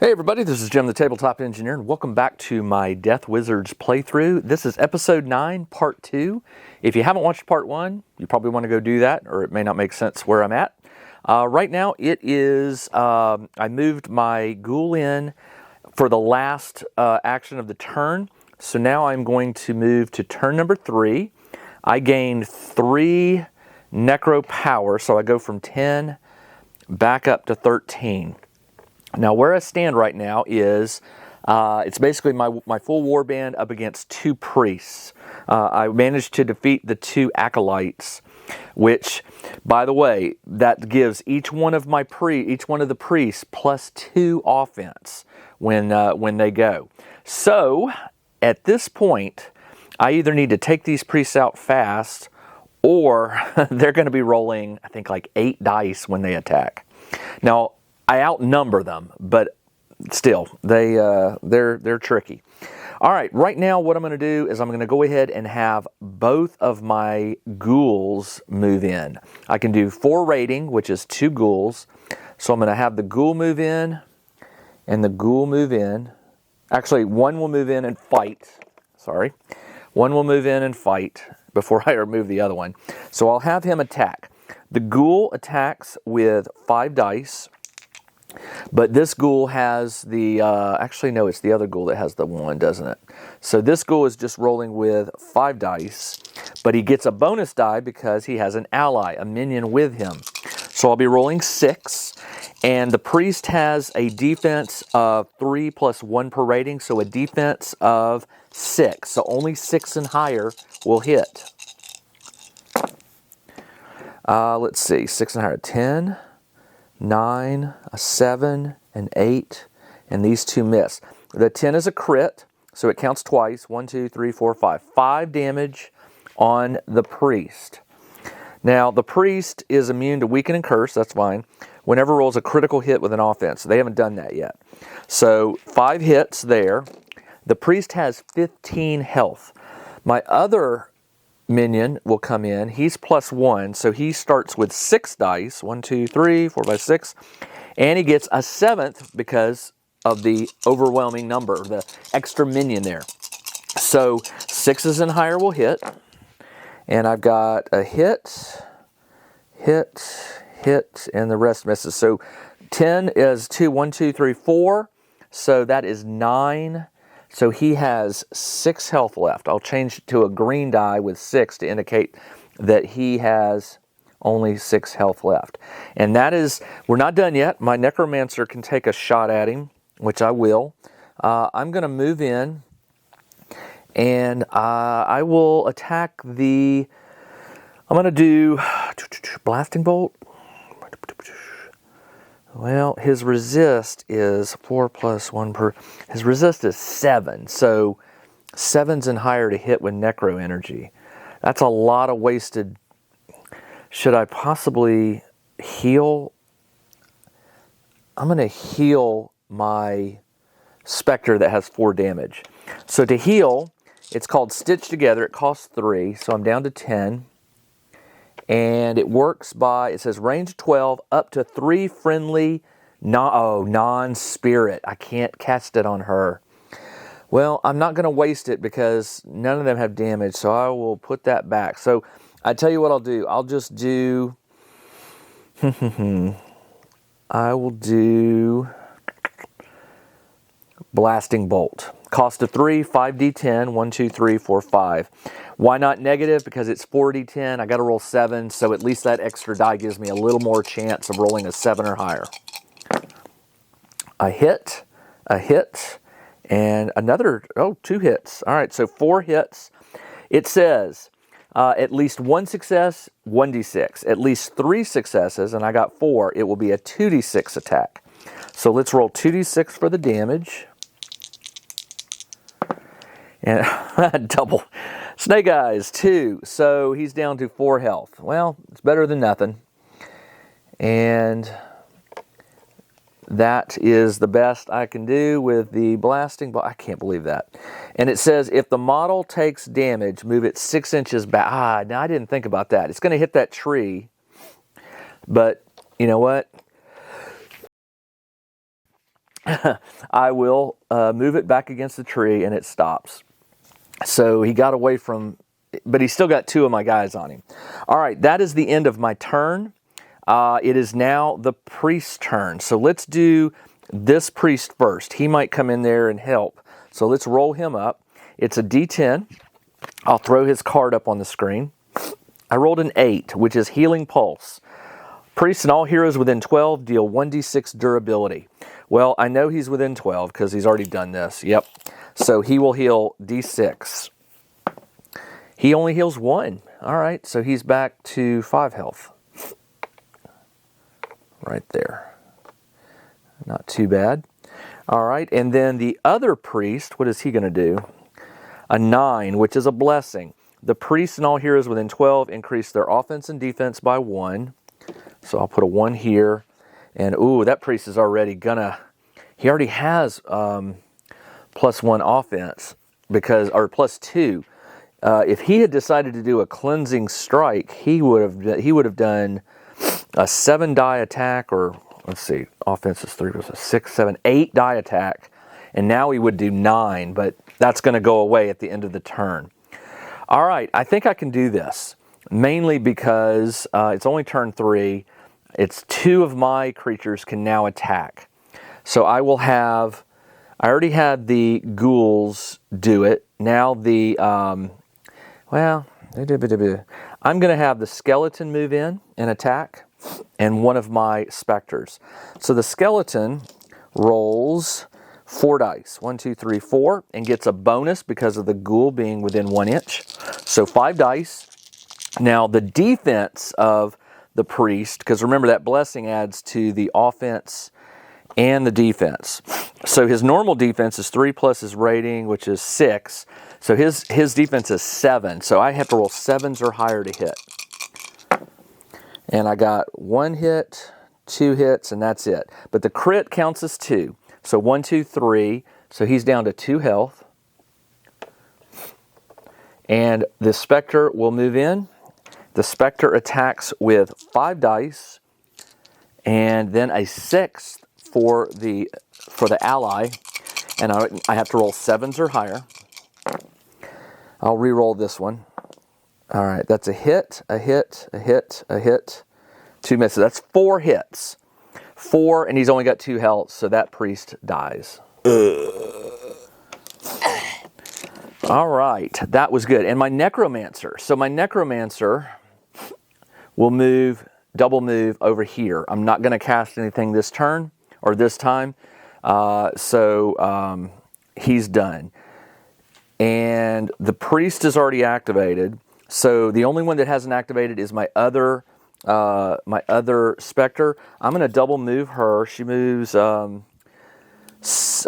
Hey everybody, this is Jim the Tabletop Engineer, and welcome back to my Deth Wizards playthrough. This is episode 9, part 2. If you haven't watched part 1, you probably want to go do that, or it may not make sense where I'm at. Right now it is, I moved my ghoul in for the last action of the turn, so now I'm going to move to turn number 3. I gained 3 necro power, so I go from 10 back up to 13. Now, where I stand right now is, it's basically my full warband up against 2 priests. I managed to defeat the 2 acolytes, which, by the way, that gives each one of the priests plus 2 offense when they go. So, at this point, I either need to take these priests out fast, or they're going to be rolling, I think, like 8 dice when they attack. Now, I outnumber them, but still, they're tricky. All right, right now what I'm going to do is I'm going to go ahead and have both of my ghouls move in. I can do 4 raiding, which is 2 ghouls. So I'm going to have the ghoul move in and the ghoul move in. Actually, one will move in and fight. Sorry. One will move in and fight before I remove the other one. So I'll have him attack. The ghoul attacks with 5 dice. But this ghoul has the, actually no, it's the other ghoul that has the 1, doesn't it? So this ghoul is just rolling with 5 dice, but he gets a bonus die because he has an ally, a minion with him. So I'll be rolling 6, and the priest has a defense of 3 plus 1 per rating, so a defense of 6. So only 6 and higher will hit. Let's see, 6 and higher, 10. 9, a 7, an 8, and these 2 miss. The 10 is a crit, so it counts twice. 1, 2, 3, 4, 5. 5 damage on the priest. Now, the priest is immune to weaken and curse, that's fine, whenever rolls a critical hit with an offense. They haven't done that yet. So, 5 hits there. The priest has 15 health. My other minion will come in. He's plus 1, so he starts with 6 dice. 1, 2, 3, 4, 5, 6. And he gets a 7th because of the overwhelming number, the extra minion there. So 6s and higher will hit. And I've got a hit, and the rest misses. So 10 is 2, 1, 2, 3, 4. So that is 9. So he has 6 health left. I'll change it to a green die with 6 to indicate that he has only 6 health left. And that is, we're not done yet. My Necromancer can take a shot at him, which I will. I'm going to move in, and I will attack the, I'm going to do Blasting Bolt. Well, his resist is 4 plus 1 per... His resist is 7, so 7s and higher to hit with necro energy. That's a lot of wasted... Should I possibly heal? I'm going to heal my Spectre that has 4 damage. So to heal, it's called Stitch Together. It costs 3, so I'm down to 10. And it works by, it says range 12, up to 3 friendly, non-spirit. I can't cast it on her. Well, I'm not going to waste it because none of them have damage, so I will put that back. So I tell you what I'll do. I'll just do, I will do Blasting Bolt. Cost of 3, 5d10, 1, 2, 3, 4, 5. Why not negative? Because it's 4d10. I got to roll 7, so at least that extra die gives me a little more chance of rolling a 7 or higher. A hit, and another, 2 hits. All right, so 4 hits. It says at least 1 success, 1d6. At least 3 successes, and I got 4. It will be a 2d6 attack. So let's roll 2d6 for the damage. And double. Snake Eyes, 2. So he's down to 4 health. Well, it's better than nothing. And that is the best I can do with the Blasting Bolt. I can't believe that. And it says, if the model takes damage, move it 6 inches back. Now I didn't think about that. It's going to hit that tree. But you know what? I will move it back against the tree, and it stops. So he got away from, but he's still got 2 of my guys on him. All right, that is the end of my turn. It is now the priest's turn. So let's do this priest first. He might come in there and help. So let's roll him up. It's a D10. I'll throw his card up on the screen. I rolled an 8, which is Healing Pulse. Priests and all heroes within 12 deal 1d6 durability. Well, I know he's within 12 because he's already done this. Yep. So he will heal d6. He only heals 1. All right, so he's back to 5 health. Right there. Not too bad. All right, and then the other priest, what is he going to do? A 9, which is a blessing. The priests and all heroes within 12 increase their offense and defense by 1. So I'll put a 1 here. And, ooh, that priest is already gonna... He already has +1 offense, or +2. If he had decided to do a cleansing strike, he would have done a 7-die attack, or let's see, offense is 3 + 6, 7, 8 die attack, and now he would do 9, but that's going to go away at the end of the turn. All right, I think I can do this, mainly because it's only turn 3. It's 2 of my creatures can now attack. So I will have, I already had the ghouls do it. Now the, I'm going to have the skeleton move in and attack, and one of my specters. So the skeleton rolls 4 dice, 1, 2, 3, 4, and gets a bonus because of the ghoul being within 1 inch. So 5 dice. Now the defense of the priest, because remember that blessing adds to the offense and the defense. So his normal defense is 3 plus his rating, which is 6. So his defense is 7. So I have to roll 7s or higher to hit. And I got 1 hit, 2 hits, and that's it. But the crit counts as 2. So 1, 2, 3. So he's down to 2 health. And the specter will move in. The specter attacks with 5 dice, and then a 6th for the ally, and I have to roll 7s or higher. I'll re-roll this one. All right, that's a hit, a hit, a hit, a hit, 2 misses. That's 4 hits. 4, and he's only got 2 health, so that priest dies. All right, that was good. And my Necromancer. So my Necromancer will double move over here. I'm not going to cast anything this turn, or this time. So he's done. And the priest is already activated. So the only one that hasn't activated is my other specter. I'm going to double move her. She moves, I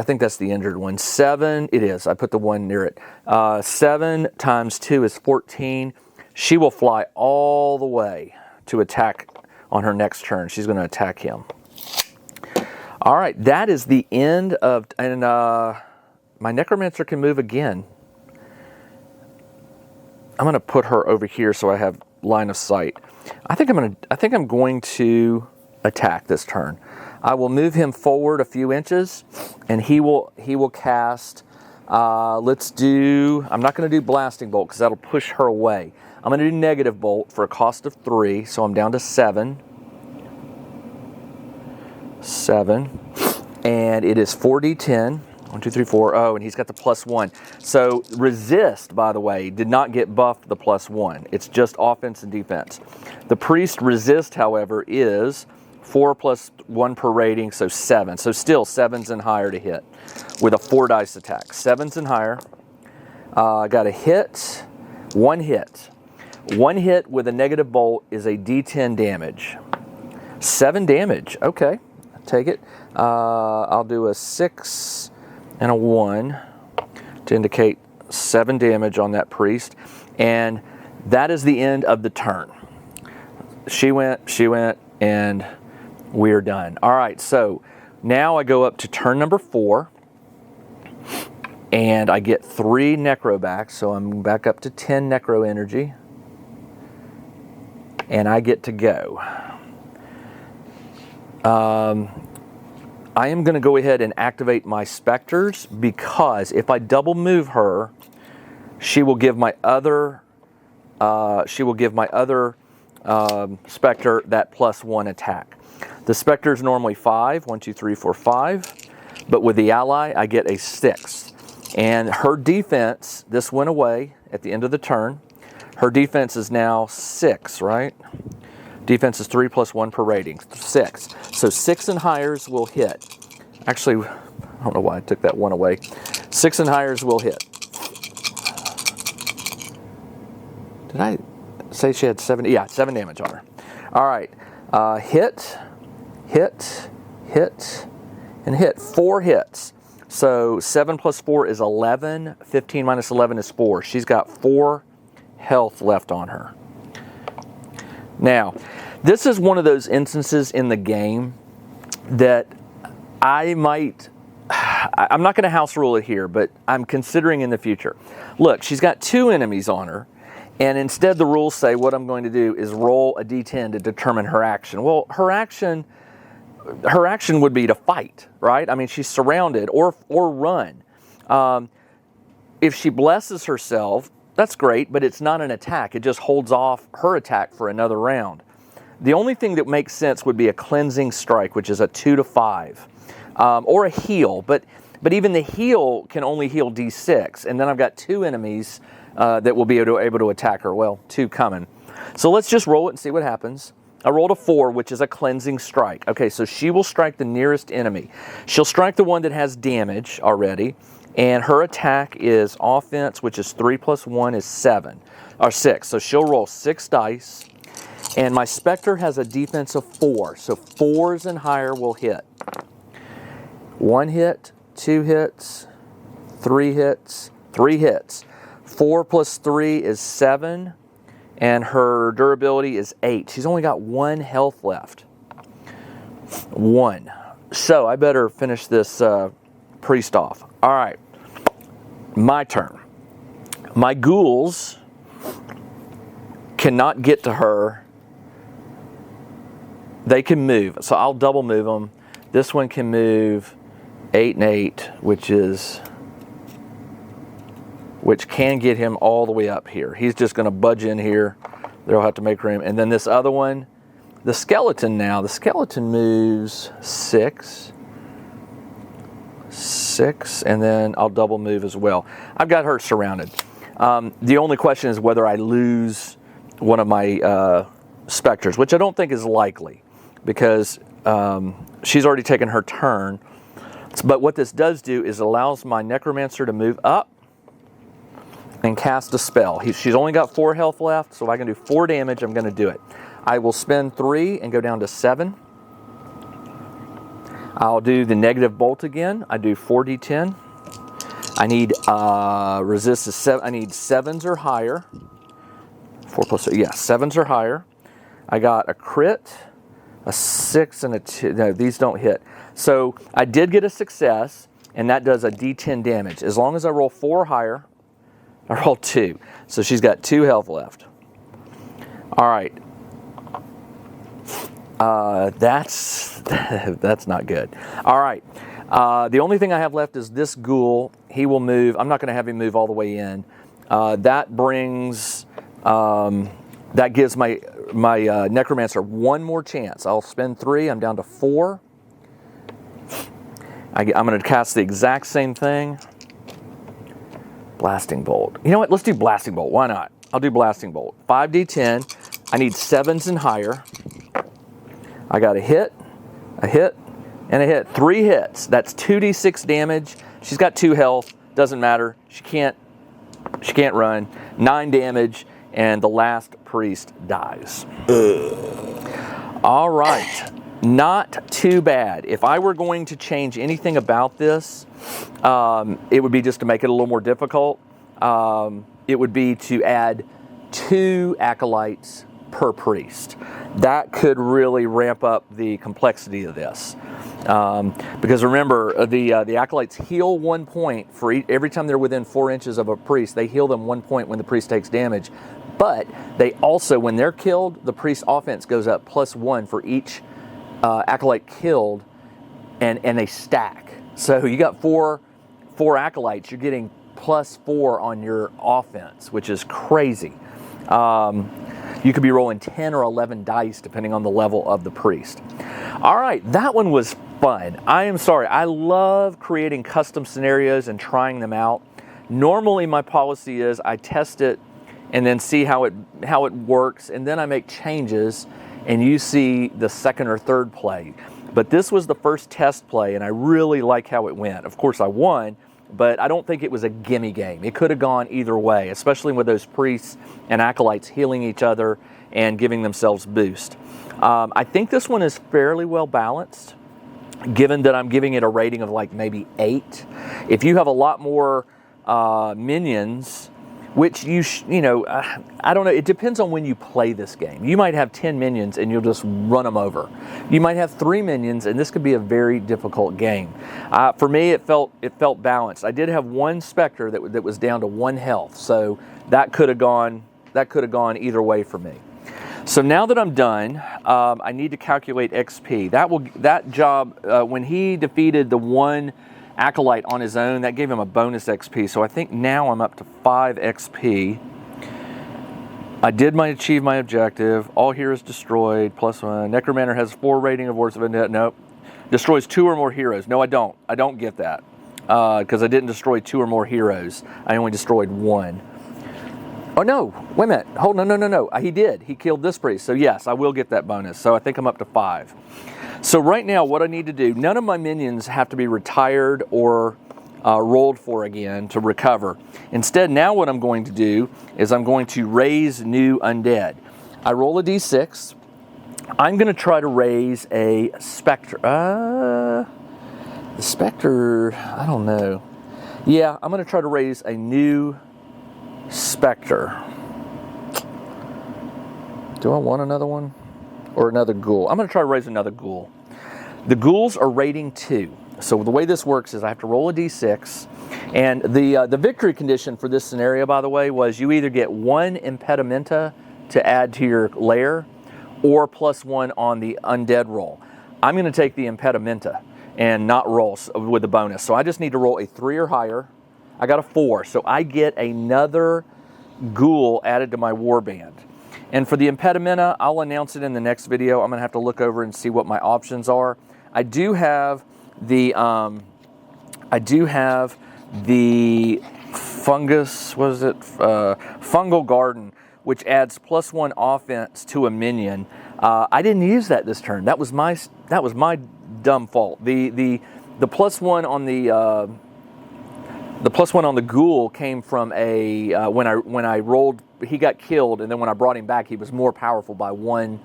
think that's the injured one. 7, it is. I put the 1 near it. 7 times 2 is 14. She will fly all the way to attack on her next turn. She's going to attack him. All right, that is the end of, and my Necromancer can move again. I'm going to put her over here so I have line of sight. I think I'm going to attack this turn. I will move him forward a few inches, and he will cast. I'm not going to do Blasting Bolt because that'll push her away. I'm going to do Negative Bolt for a cost of 3, so I'm down to 7. 7, and it is 4d10. 1, 2, 3, 4. Oh, and he's got the +1. So Resist, by the way, did not get buffed the +1. It's just offense and defense. The Priest Resist, however, is 4 + 1 per rating, so 7. So still 7s and higher to hit with a 4 dice attack. 7s and higher. I got a hit, 1 hit. 1 hit with a Negative Bolt is a d10 damage. 7 damage. Okay, take it. I'll do a 6 and a 1 to indicate 7 damage on that priest. And that is the end of the turn. She went, and we're done. All right, so now I go up to turn number 4. And I get 3 Necro back, so I'm back up to 10 Necro energy. And I get to go. I am going to go ahead and activate my specters, because if I double move her, she will give my other specter that +1 attack. The specter is normally 5, 1, 2, 3, 4, 5, but with the ally I get a 6. And her defense, this went away at the end of the turn. Her defense is now 6, right? Defense is 3 + 1 per rating, 6. So 6 and highers will hit. Actually, I don't know why I took that 1 away. 6 and highers will hit. Did I say she had 7? Yeah, 7 damage on her. All right, hit, hit, hit, and hit. 4 hits. So 7 + 4 is 11. 15 - 11 is 4. She's got 4 health left on her. Now, this is one of those instances in the game that I'm not going to house rule it here, but I'm considering in the future. Look, she's got 2 enemies on her, and instead the rules say what I'm going to do is roll a d10 to determine her action. Well, her action would be to fight, right? I mean, she's surrounded, or run. If she blesses herself, that's great, but it's not an attack. It just holds off her attack for another round. The only thing that makes sense would be a cleansing strike, which is a 2 to 5, or a heal. But even the heal can only heal d6, and then I've got 2 enemies that will be able to attack her. Well, 2 coming. So let's just roll it and see what happens. I rolled a 4, which is a cleansing strike. Okay, so she will strike the nearest enemy. She'll strike the one that has damage already, and her attack is offense, which is 3 + 1 is 7, or 6. So she'll roll 6 dice, and my specter has a defense of 4. So 4s and higher will hit. 1 hit, 2 hits, 3 hits, 3 hits. 4 + 3 is 7. And her durability is 8. She's only got 1 health left. 1. So I better finish this priest off. All right, my turn. My ghouls cannot get to her. They can move, so I'll double move them. This one can move 8 and 8, which can get him all the way up here. He's just going to budge in here. They'll have to make room. And then this other one, the skeleton moves 6, and then I'll double move as well. I've got her surrounded. The only question is whether I lose one of my specters, which I don't think is likely, because she's already taken her turn. But what this does do is allows my Necromancer to move up and cast a spell. She's only got 4 health left, so if I can do 4 damage, I'm going to do it. I will spend 3 and go down to 7. I'll do the negative bolt again. I do 4d10. I need resist is 7. I need 7s or higher. 4 + 3, yeah, 7s or higher. I got a crit, a 6, and a 2. No, these don't hit. So I did get a success, and that does a d10 damage. As long as I roll 4 or higher, I rolled 2. So she's got 2 health left. All right. That's not good. All right. The only thing I have left is this ghoul. He will move. I'm not going to have him move all the way in. That gives my Necromancer 1 more chance. I'll spend 3. I'm down to 4. I'm going to cast the exact same thing. Blasting Bolt. You know what? Let's do Blasting Bolt. Why not? I'll do Blasting Bolt. 5d10. I need 7s and higher. I got a hit, and a hit. 3 hits. That's 2d6 damage. She's got 2 health. Doesn't matter. She can't run. 9 damage, and the last priest dies. All right. Not too bad. If I were going to change anything about this, it would be just to make it a little more difficult. It would be to add 2 acolytes per priest. That could really ramp up the complexity of this. Because remember, the acolytes heal 1 point for every time they're within 4 inches of a priest. They heal them 1 point when the priest takes damage. But they also, when they're killed, the priest's offense goes up +1 for each acolyte killed and they stack. So you got four acolytes, you're getting +4 on your offense, which is crazy. You could be rolling 10 or 11 dice depending on the level of the priest. All right, that one was fun. I am sorry, I love creating custom scenarios and trying them out. Normally my policy is I test it and then see how it works, and then I make changes and you see the second or third play. But this was the first test play and I really like how it went. Of course I won, but I don't think it was a gimme game. It could have gone either way, especially with those priests and acolytes healing each other and giving themselves boost. I think this one is fairly well balanced, given that I'm giving it a rating of like maybe 8. If you have a lot more minions, which you know, I don't know, it depends on when you play this game. You might have 10 minions and you'll just run them over. You might have 3 minions and this could be a very difficult game. For me, it felt balanced. I did have one Spectre that was down to 1 health, so that could have gone either way for me. So now that I'm done, I need to calculate XP. That job, when he defeated the one acolyte on his own, that gave him a bonus XP. So I think now I'm up to 5 XP. I did achieve my objective. All heroes destroyed, +1. Necromancer has 4 rating of Words of Undead. Nope. Destroys 2 or more heroes. No, I don't. I don't get that. Because I didn't destroy 2 or more heroes. I only destroyed 1. Oh no, wait a minute. Hold on, no. He did. He killed this priest. So yes, I will get that bonus. So I think I'm up to 5. So right now, what I need to do, none of my minions have to be retired or rolled for again to recover. Instead, now what I'm going to do is I'm going to raise new undead. I roll a d6. I'm going to try to raise a Spectre. The Spectre, I don't know. Yeah, I'm going to try to raise a new Spectre. Do I want another one? Or another ghoul? I'm going to try to raise another ghoul. The ghouls are rating 2. So the way this works is I have to roll a d6. And the victory condition for this scenario, by the way, was you either get 1 impedimenta to add to your lair or +1 on the undead roll. I'm going to take the impedimenta and not roll with the bonus. So I just need to roll a 3 or higher. I got a 4. So I get another ghoul added to my warband. And for the impedimenta, I'll announce it in the next video. I'm going to have to look over and see what my options are. I do have the fungus, what is it? Fungal Garden, which adds +1 offense to a minion. I didn't use that this turn. That was my dumb fault. The +1 on the +1 on the ghoul came from a when I rolled, he got killed, and then when I brought him back, he was more powerful by 1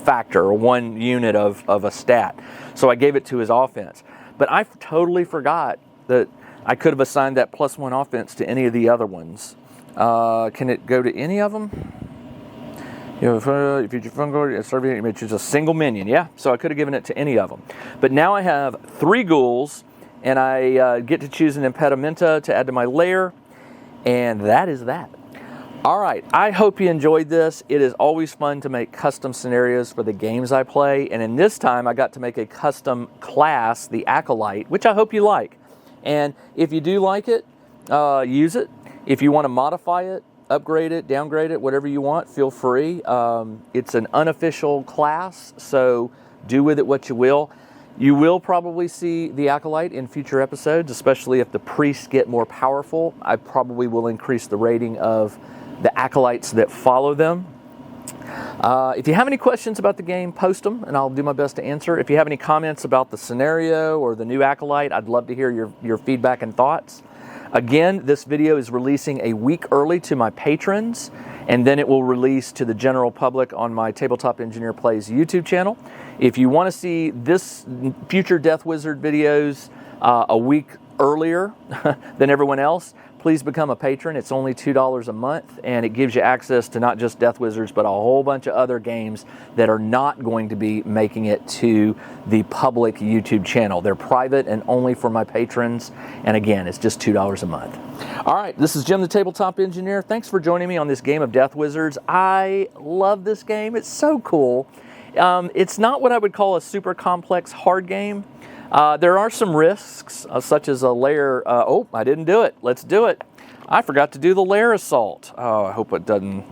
factor or 1 unit of a stat. So I gave it to his offense. But I totally forgot that I could have assigned that +1 offense to any of the other ones. Can it go to any of them? You know, if you choose a single minion, yeah. So I could have given it to any of them. But now I have 3 ghouls, and I get to choose an impedimenta to add to my lair, and that is that. All right, I hope you enjoyed this. It is always fun to make custom scenarios for the games I play, and in this time I got to make a custom class, the Acolyte, which I hope you like. And if you do like it, use it. If you want to modify it, upgrade it, downgrade it, whatever you want, feel free. It's an unofficial class, so do with it what you will. You will probably see the Acolyte in future episodes, especially if the priests get more powerful. I probably will increase the rating of the Acolytes that follow them. If you have any questions about the game, post them, and I'll do my best to answer. If you have any comments about the scenario or the new Acolyte, I'd love to hear your feedback and thoughts. Again, this video is releasing a week early to my patrons, and then it will release to the general public on my Tabletop Engineer Plays YouTube channel. If you want to see this future Deth Wizard videos a week earlier than everyone else, please become a patron. It's only $2 a month, and it gives you access to not just Deth Wizards, but a whole bunch of other games that are not going to be making it to the public YouTube channel. They're private and only for my patrons, and again, it's just $2 a month. All right, this is Jim the Tabletop Engineer. Thanks for joining me on this game of Deth Wizards. I love this game. It's so cool. It's not what I would call a super complex hard game. There are some risks, such as a lair. Oh, I didn't do it. Let's do it. I forgot to do the lair assault. Oh, I hope it doesn't.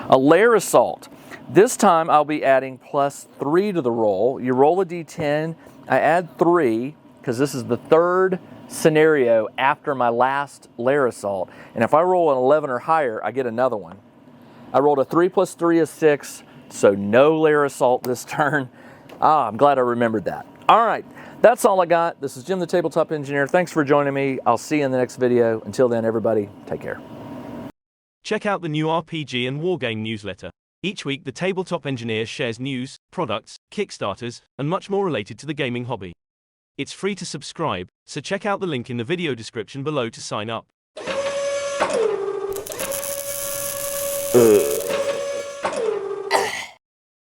A lair assault. This time I'll be adding +3 to the roll. You roll a d10. I add 3 because this is the third scenario after my last lair assault. And if I roll an 11 or higher, I get another one. I rolled a 3 + 3 is 6, so no lair assault this turn. I'm glad I remembered that. All right, that's all I got. This is Jim the Tabletop Engineer. Thanks for joining me. I'll see you in the next video. Until then, everybody, take care. Check out the new RPG and Wargame newsletter. Each week, the Tabletop Engineer shares news, products, Kickstarters, and much more related to the gaming hobby. It's free to subscribe, so check out the link in the video description below to sign up.